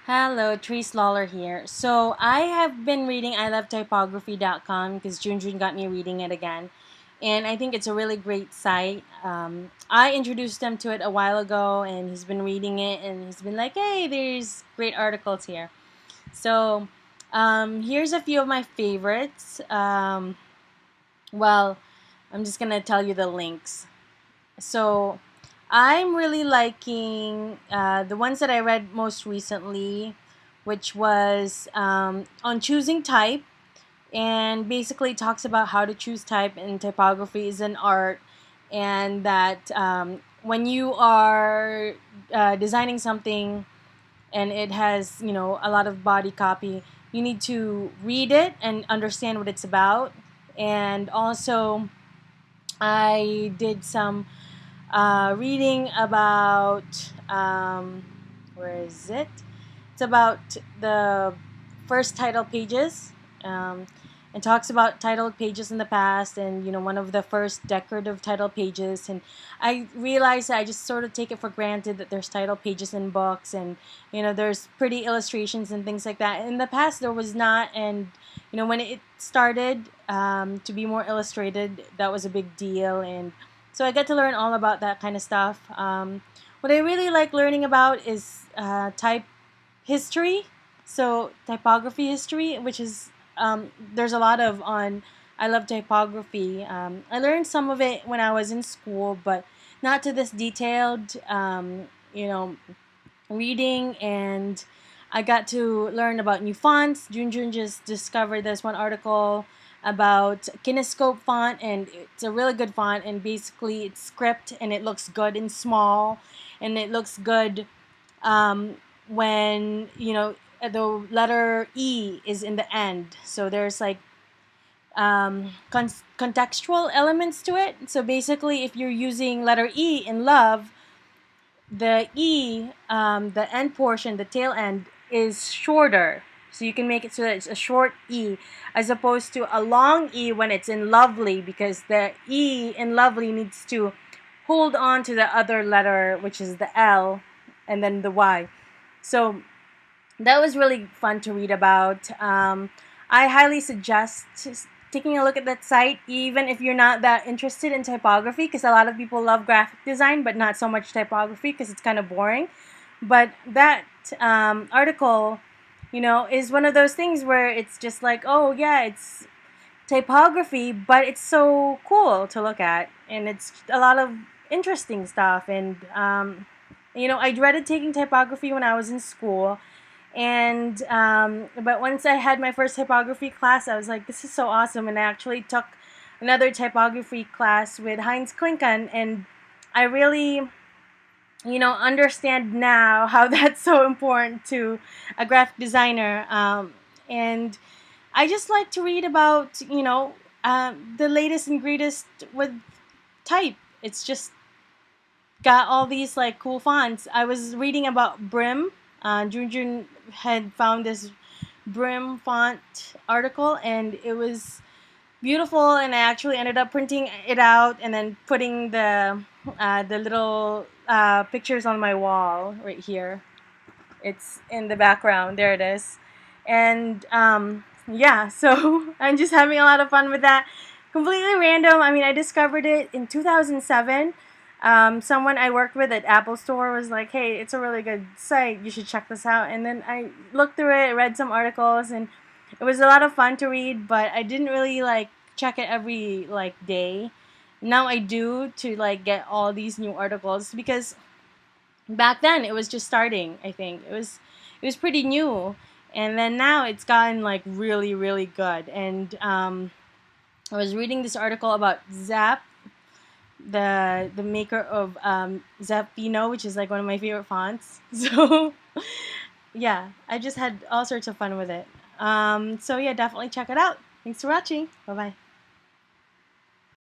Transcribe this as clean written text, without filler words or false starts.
Hello, Therese Lawler here. So I have been reading ilovetypography.com because Junjun got me reading it again. And I think it's a really great site. I introduced him to it a while ago and he's been reading it and he's been like, hey, there's great articles here. So here's a few of my favorites. Well, I'm just going to tell you the links. So I'm really liking the ones that I read most recently, which was on choosing type, and basically talks about how to choose type, and typography is an art, and that when you are designing something and it has a lot of body copy, you need to read it and understand what it's about. And also I did some reading about where is it? It's about the first title pages, um, and talks about title pages in the past, and one of the first decorative title pages. And I realized that I just sort of take it for granted that there's title pages in books, and there's pretty illustrations and things like that. In the past, there was not, and when it started to be more illustrated, that was a big deal. And so I get to learn all about that kind of stuff. What I really like learning about is type history, so typography history, which is there's a lot of on I Love Typography. I learned some of it when I was in school, but not to this detailed, reading. And I got to learn about new fonts. Junjun just discovered this one article about Kinescope font, and it's a really good font, and basically it's script and it looks good in small, and it looks good when the letter E is in the end. So there's like contextual elements to it. So basically, if you're using letter E in love, the E, the end portion, the tail end, is shorter. So you can make it so that it's a short E, as opposed to a long E when it's in lovely, because the E in lovely needs to hold on to the other letter, which is the L, and then the Y. So that was really fun to read about. I highly suggest taking a look at that site, even if you're not that interested in typography, because a lot of people love graphic design, but not so much typography because it's kind of boring. But that article, is one of those things where it's just like, oh yeah, it's typography, but it's so cool to look at, and it's a lot of interesting stuff. And I dreaded taking typography when I was in school, and but once I had my first typography class, I was like, this is so awesome. And I actually took another typography class with Heinz Klinken, and I really understand now how that's so important to a graphic designer. And I just like to read about the latest and greatest with type. It's just got all these like cool fonts. I was reading about Brim. Junjun had found this Brim font article, and it was beautiful. And I actually ended up printing it out and then putting the little pictures on my wall right here. It's in the background. There it is. And yeah, so I'm just having a lot of fun with that. Completely random. I mean, I discovered it in 2007. Someone I worked with at Apple Store was like, hey, it's a really good site. You should check this out. And then I looked through it, read some articles, and it was a lot of fun to read, but I didn't really like check it every like day. Now I do, to like get all these new articles, because back then it was just starting. I think it was pretty new, and then now it's gotten like really really good. And I was reading this article about Zap, the maker of Zappino, which is like one of my favorite fonts. So yeah, I just had all sorts of fun with it. So yeah, definitely check it out. Thanks for watching. Bye bye.